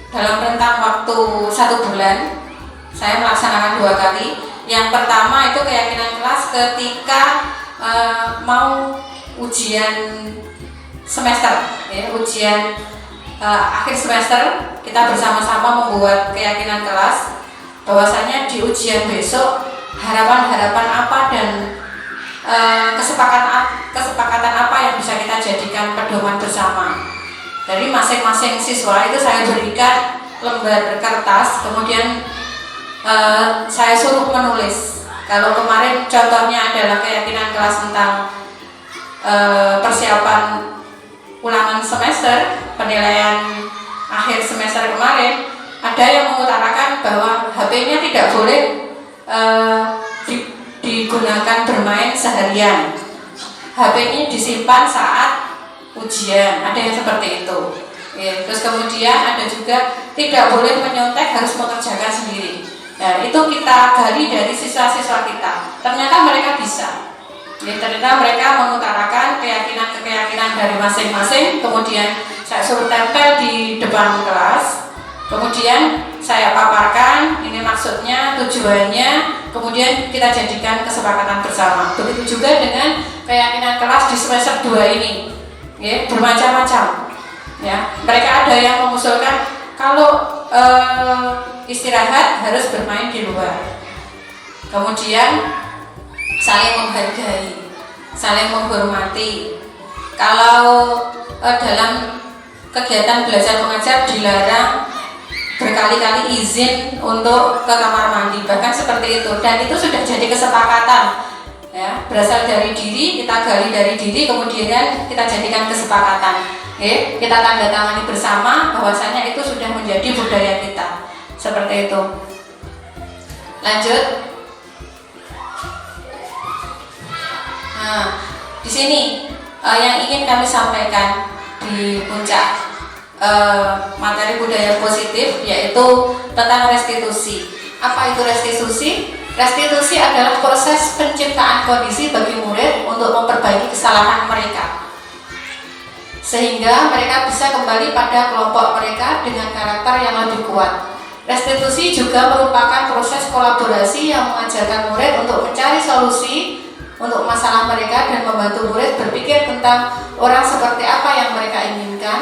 dalam rentang waktu 1 bulan. Saya melaksanakan 2 kali. Yang pertama itu keyakinan kelas ketika mau ujian semester, ujian akhir semester, kita bersama-sama membuat keyakinan kelas bahwasanya di ujian besok harapan-harapan apa dan kesepakatan apa yang bisa kita jadikan pedoman bersama. Dari masing-masing siswa itu saya berikan lembar kertas, kemudian saya suruh menulis. Kalau kemarin contohnya adalah keyakinan kelas tentang persiapan ulangan semester, penilaian akhir semester kemarin, ada yang mengutarakan bahwa HP-nya tidak boleh digunakan bermain seharian. HP-nya disimpan saat ujian, ada yang seperti itu. Terus kemudian ada juga tidak boleh menyontek, harus mengerjakan sendiri. Nah, itu kita gali dari siswa-siswa kita. Ternyata mereka bisa. Ternyata mereka mengutarakan keyakinan dari masing-masing. Kemudian saya suruh tempel di depan kelas. Kemudian saya paparkan, ini maksudnya, tujuannya. Kemudian kita jadikan kesepakatan bersama. Begitu juga dengan keyakinan kelas di semester 2 ini, bermacam-macam. Mereka ada yang mengusulkan kalau istirahat harus bermain di luar. Kemudian saling menghargai, saling menghormati. Kalau dalam kegiatan belajar mengajar dilarang berkali-kali izin untuk ke kamar mandi, bahkan seperti itu. Dan itu sudah jadi kesepakatan, berasal dari diri, kita gali dari diri, kemudian kita jadikan kesepakatan. Kita tanda tangani bersama bahwasanya itu sudah menjadi budaya kita. Seperti itu. Lanjut. Nah, di sini yang ingin kami sampaikan di puncak materi budaya positif, yaitu tentang restitusi. Apa itu restitusi? Restitusi adalah proses penciptaan kondisi bagi murid untuk memperbaiki kesalahan mereka, sehingga mereka bisa kembali pada kelompok mereka dengan karakter yang lebih kuat. Restitusi juga merupakan proses kolaborasi yang mengajarkan murid untuk mencari solusi untuk masalah mereka dan membantu murid berpikir tentang orang seperti apa yang mereka inginkan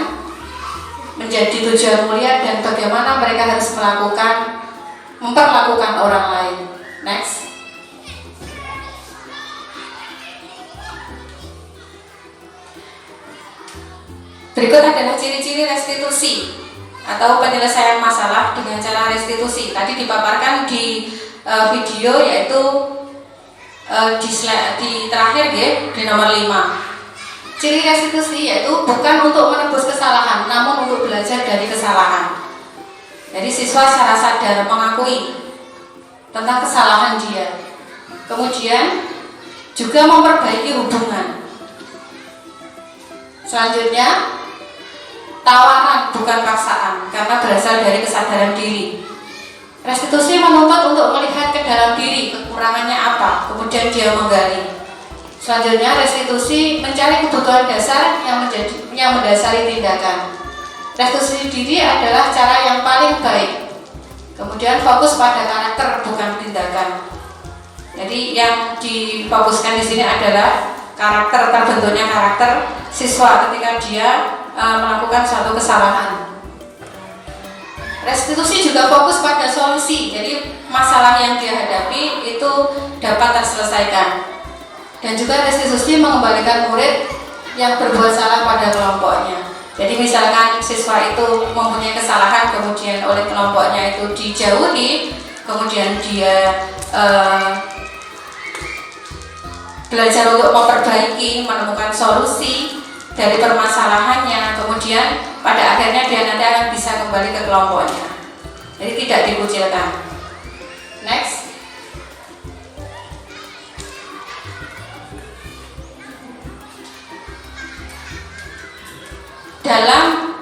menjadi tujuan mulia dan bagaimana mereka harus memperlakukan orang lain. Next. Berikut adalah ciri-ciri restitusi atau penyelesaian masalah dengan cara restitusi. Tadi dipaparkan di video, yaitu di terakhir di nomor 5. Ciri restitusi yaitu bukan untuk menebus kesalahan, namun untuk belajar dari kesalahan. Jadi siswa secara sadar mengakui tentang kesalahan dia, kemudian juga memperbaiki hubungan. Selanjutnya, tawaran bukan paksaan karena berasal dari kesadaran diri. Restitusi menuntut untuk melihat ke dalam diri kekurangannya apa, kemudian dia menggali. Selanjutnya restitusi mencari kebutuhan dasar yang mendasari tindakan. Restitusi diri adalah cara yang paling baik. Kemudian fokus pada karakter bukan tindakan. Jadi yang difokuskan di sini adalah karakter, terbentuknya karakter siswa ketika dia melakukan suatu kesalahan. Restitusi juga fokus pada solusi, jadi masalah yang dia hadapi itu dapat terselesaikan. Dan juga restitusi mengembalikan murid yang berbuat salah pada kelompoknya. Jadi misalkan siswa itu mempunyai kesalahan, kemudian oleh kelompoknya itu dijauhi, kemudian dia belajar untuk memperbaiki, menemukan solusi dari permasalahannya, kemudian pada akhirnya dia nanti akan bisa kembali ke kelompoknya. Jadi tidak dikucilkan. Next. Dalam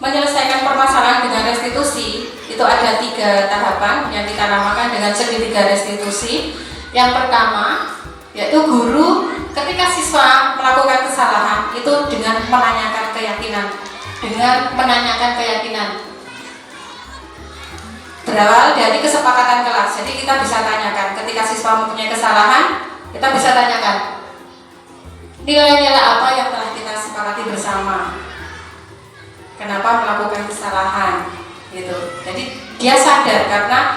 menyelesaikan permasalahan dengan restitusi itu ada 3 tahapan yang kita namakan dengan segitiga restitusi. Yang pertama yaitu guru ketika siswa melakukan kesalahan itu dengan menanyakan keyakinan, berawal dari kesepakatan kelas. Jadi kita bisa tanyakan ketika siswa mempunyai kesalahan, kita bisa tanyakan nilai-nilai apa yang telah kita sepakati bersama, kenapa melakukan kesalahan gitu. Jadi dia sadar karena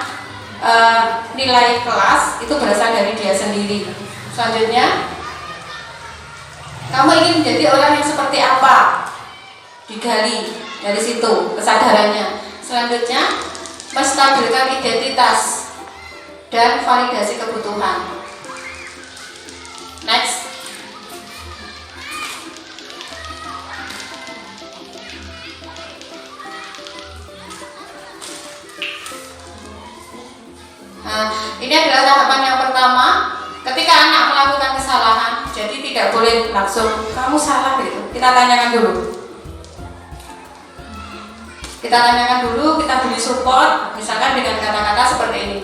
nilai kelas itu berasal dari dia sendiri. Selanjutnya, kamu ingin menjadi orang yang seperti apa? Digali dari situ kesadarannya. Selanjutnya, menstabilkan identitas dan validasi kebutuhan. Next. Nah, ini adalah tahapan yang pertama. Ketika anak melakukan kesalahan, jadi tidak boleh langsung kamu salah gitu. Kita tanyakan dulu. Kita beri support, misalkan dengan kata-kata seperti ini.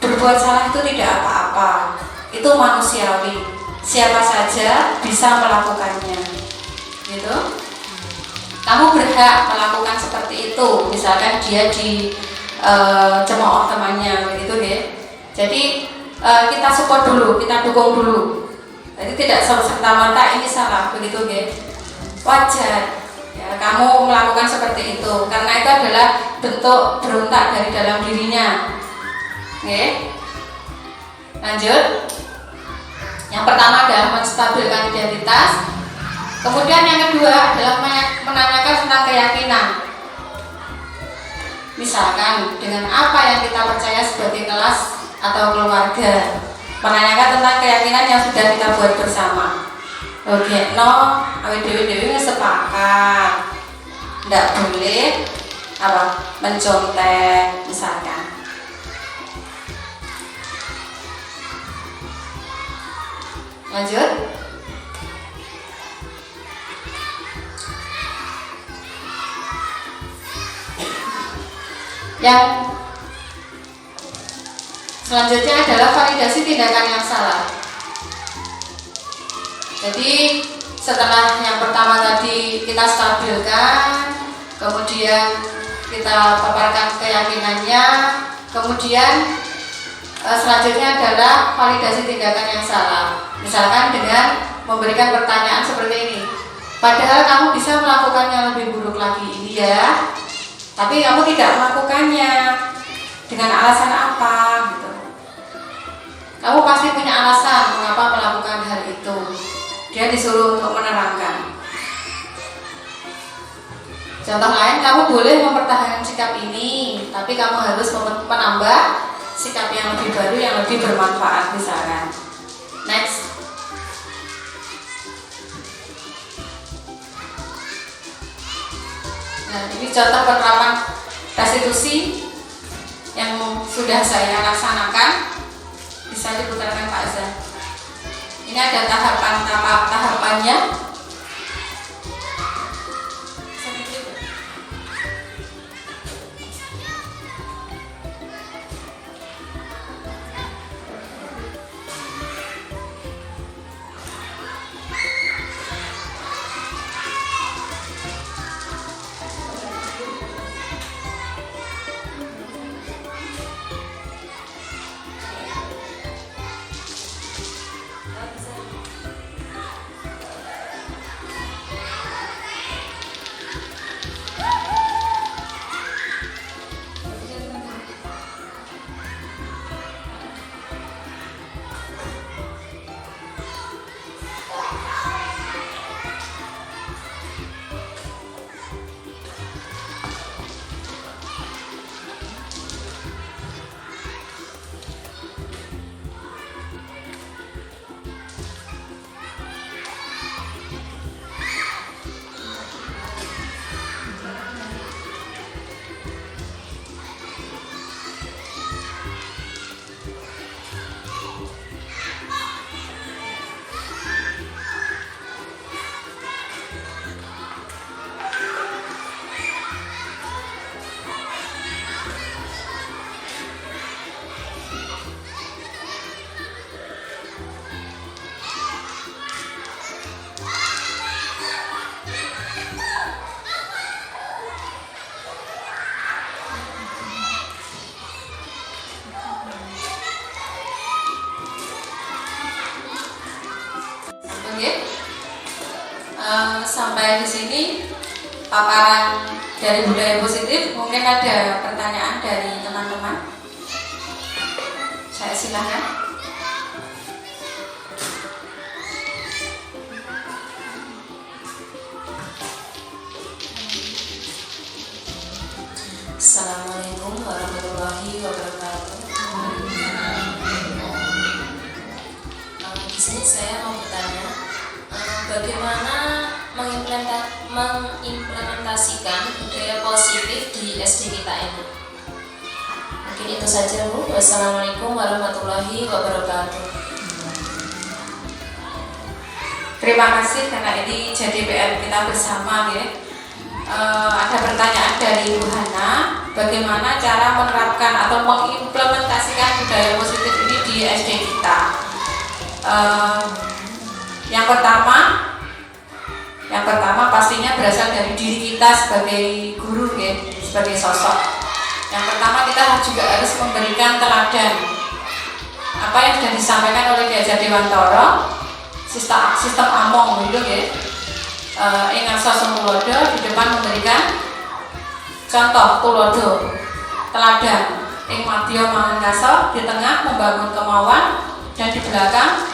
Berbuat salah itu tidak apa-apa, itu manusiawi. Siapa saja bisa melakukannya, gitu. Kamu berhak melakukan seperti itu. Misalkan dia di cemooh temannya, begitu ya. Jadi kita support dulu, kita dukung dulu. Jadi tidak serta-merta ini salah, begitu ya. Wajar. Ya, kamu melakukan seperti itu karena itu adalah bentuk berontak dari dalam dirinya. Oke. Lanjut. Yang pertama adalah menstabilkan identitas. Kemudian yang kedua adalah menanyakan tentang keyakinan. Misalkan dengan apa yang kita percaya sebagai kelas atau keluarga, menanyakan tentang keyakinan yang sudah kita buat bersama. Oke, awet dewi sepakat tidak boleh mencontek misalkan. Lanjut. Yang selanjutnya adalah validasi tindakan yang salah. Jadi setelah yang pertama tadi kita stabilkan, kemudian kita paparkan keyakinannya, kemudian selanjutnya adalah validasi tindakan yang salah. Misalkan dengan memberikan pertanyaan seperti ini, padahal kamu bisa melakukan yang lebih buruk lagi ini ya, tapi kamu tidak melakukannya dengan alasan apa gitu. Kamu pasti punya alasan mengapa melakukan hal itu. Dia disuruh untuk menerangkan. Contoh lain, kamu boleh mempertahankan sikap ini, tapi kamu harus menambah sikap yang lebih baru, yang lebih bermanfaat misalkan. Next. Nah, ini contoh penerapan restitusi yang sudah saya laksanakan. Bisa diputarkan Pak Azan. Ini ada tahapannya. Sampai di sini paparan dari budaya positif. Mungkin ada pertanyaan dari teman-teman. Saya silakan. Assalamualaikum warahmatullahi wabarakatuh. Di sini saya mau bertanya, bagaimana mengimplementasikan budaya positif di SD kita ini? Mungkin itu saja, Bu. Wassalamualaikum warahmatullahi wabarakatuh. Terima kasih karena ini jadi PR kita bersama ya. Ada pertanyaan dari Bu Hana, bagaimana cara menerapkan atau mengimplementasikan budaya positif ini di SD kita? Yang pertama pastinya berasal dari diri kita sebagai guru ya, sebagai sosok. Yang pertama kita juga harus memberikan teladan. Apa yang sudah disampaikan oleh Ki Hajar Dewantara, sistem among gitu ya. Ingat sosomulodo di depan memberikan contoh tulodo, teladan. Ing madya mangan kaso, di tengah membangun kemauan, dan di belakang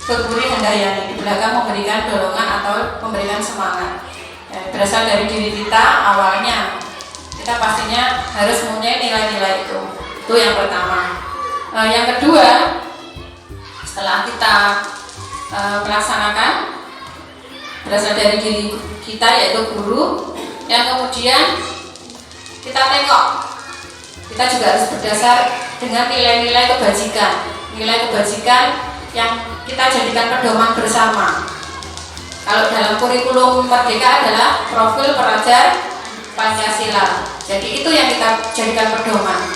keburi handayani, di belakang memberikan dorongan atau memberikan semangat. Berasal dari diri kita awalnya. Kita pastinya harus mempunyai nilai-nilai itu. Itu yang pertama. Yang kedua, setelah kita melaksanakan berasal dari diri kita yaitu guru, yang kemudian kita tengok, kita juga harus berdasar dengan nilai-nilai kebajikan yang kita jadikan pedoman bersama. Kalau dalam kurikulum Merdeka adalah profil pelajar Pancasila, jadi itu yang kita jadikan pedoman.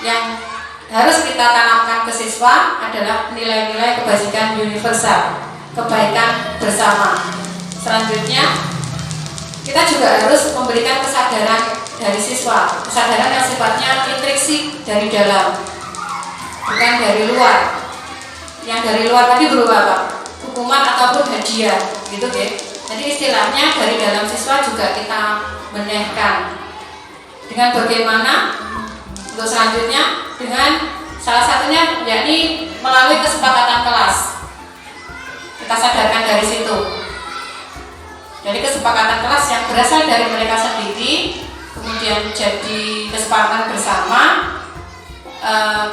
Yang harus kita tanamkan ke siswa adalah nilai-nilai kebajikan universal, kebaikan bersama. Selanjutnya kita juga harus memberikan kesadaran dari siswa, kesadaran yang sifatnya intrinsik dari dalam, bukan dari luar. Yang dari luar tadi berupa apa? Hukuman ataupun hadiah, gitu ya. Jadi istilahnya dari dalam siswa juga kita benehkan. Dengan bagaimana? Untuk selanjutnya dengan salah satunya yakni melalui kesepakatan kelas. Kita sadarkan dari situ. Jadi kesepakatan kelas yang berasal dari mereka sendiri, kemudian jadi kesepakatan bersama,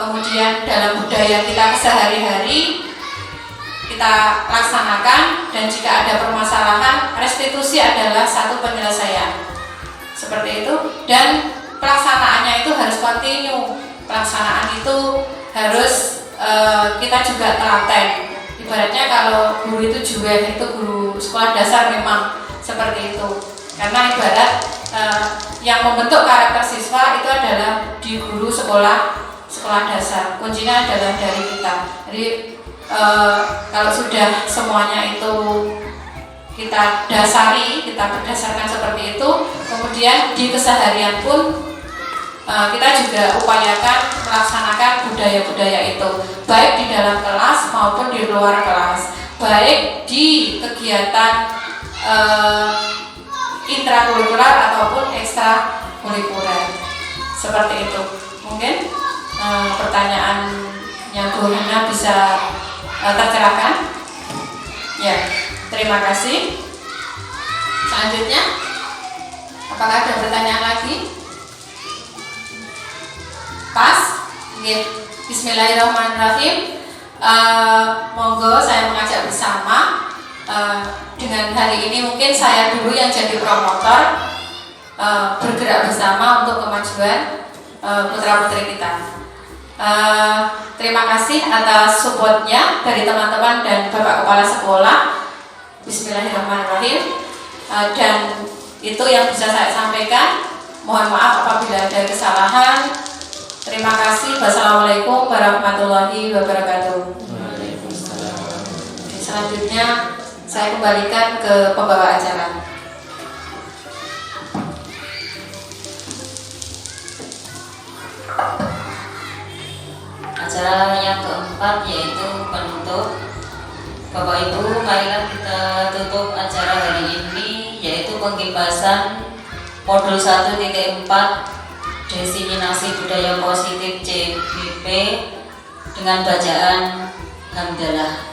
kemudian dalam budaya kita sehari-hari kita laksanakan, dan jika ada permasalahan, restitusi adalah satu penyelesaian. Seperti itu, dan pelaksanaannya itu harus kontinu. Pelaksanaan itu harus kita juga telaten. Ibaratnya kalau guru itu juga itu guru sekolah dasar memang seperti itu. Karena ibarat yang membentuk karakter siswa itu adalah di guru sekolah dasar. Kuncinya adalah dari kita. Jadi kalau sudah semuanya itu kita dasari, kita berdasarkan seperti itu, kemudian di keseharian pun kita juga upayakan melaksanakan budaya-budaya itu, baik di dalam kelas maupun di luar kelas, baik di kegiatan intrakurikuler ataupun ekstrakurikuler. Seperti itu. Mungkin pertanyaannya Bu Hana bisa tercerahkan. Ya, terima kasih. Selanjutnya, apakah ada pertanyaan lagi? Pas? Nggih. Bismillahirrahmanirrahim. Monggo saya mengajak bersama. Dengan hari ini mungkin saya dulu yang jadi promotor, bergerak bersama untuk kemajuan putra-putri kita. Terima kasih atas supportnya dari teman-teman dan Bapak Kepala Sekolah. Bismillahirrahmanirrahim. Dan itu yang bisa saya sampaikan. Mohon maaf apabila ada kesalahan. Terima kasih. Wassalamualaikum warahmatullahi wabarakatuh. Selanjutnya saya kembalikan ke pembawa acara. Acara yang keempat yaitu penutup. Bapak Ibu, marilah kita tutup acara hari ini, yaitu pengkipasan modul 1.4 Desiminasi Budaya Positif CBP dengan bacaan hamdalah.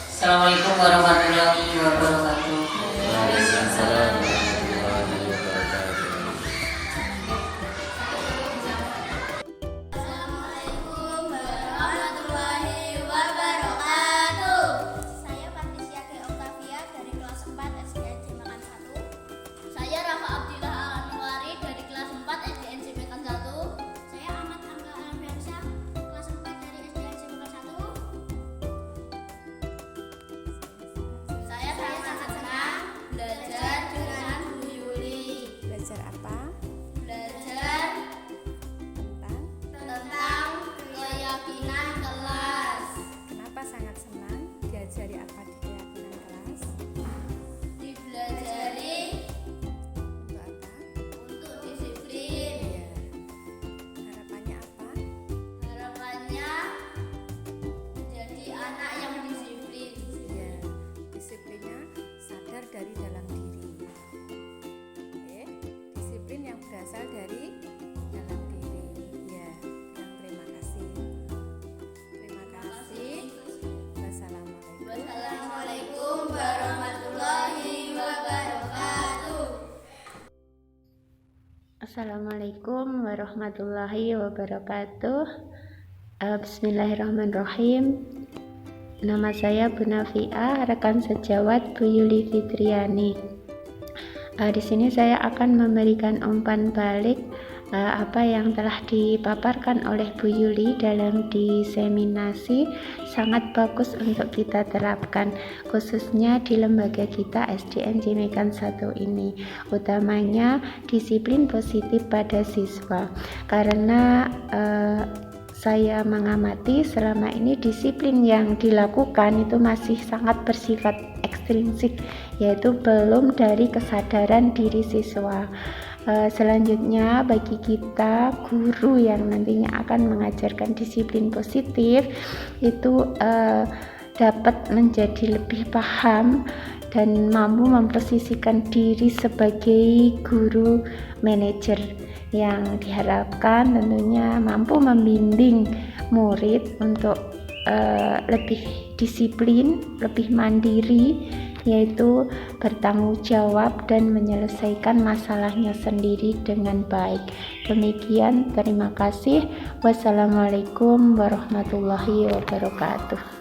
Assalamualaikum warahmatullahi wabarakatuh. Assalamualaikum warahmatullahi wabarakatuh. Saya Patricia G. Octavia dari kelas 4 SDNC Makan 1. Saya Rafa Abdillah Al-Anwari dari kelas 4 SDNC Makan 1. Saya Ahmad Angga Alfiansyah kelas 4 dari SDNC Makan 1. Saya sangat senang belajar dengan Bu Yuli. Belajar apa? Belajar tentang keyakinan kelas. Kenapa sangat senang? Diajari apa di keyakinan kelas? Dipelajari Untuk apa? untuk disiplin. Ya. Harapannya apa? Harapannya menjadi anak yang disiplin. Ya. Disiplinnya sadar dari dalam diri. Oke. Disiplin yang berasal dari dalam diri. Ya. Yang terima kasih. Terima kasih. Wassalamualaikum. Wassalamualaikum warahmatullahi wabarakatuh. Assalamualaikum warahmatullahi wabarakatuh. Bismillahirrahmanirrahim. Nama saya Bu Nafia, rekan sejawat Bu Yuli Fitriani. Di sini saya akan memberikan umpan balik apa yang telah dipaparkan oleh Bu Yuli dalam diseminasi sangat bagus untuk kita terapkan, khususnya di lembaga kita SDNC Mekan 1 ini, utamanya disiplin positif pada siswa. Karena saya mengamati selama ini disiplin yang dilakukan itu masih sangat bersifat ekstrinsik, yaitu belum dari kesadaran diri siswa. Selanjutnya bagi kita guru yang nantinya akan mengajarkan disiplin positif itu dapat menjadi lebih paham dan mampu memposisikan diri sebagai guru manajer yang diharapkan tentunya mampu membimbing murid untuk lebih disiplin, lebih mandiri, yaitu bertanggung jawab dan menyelesaikan masalahnya sendiri dengan baik. Demikian, terima kasih. Wassalamualaikum warahmatullahi wabarakatuh.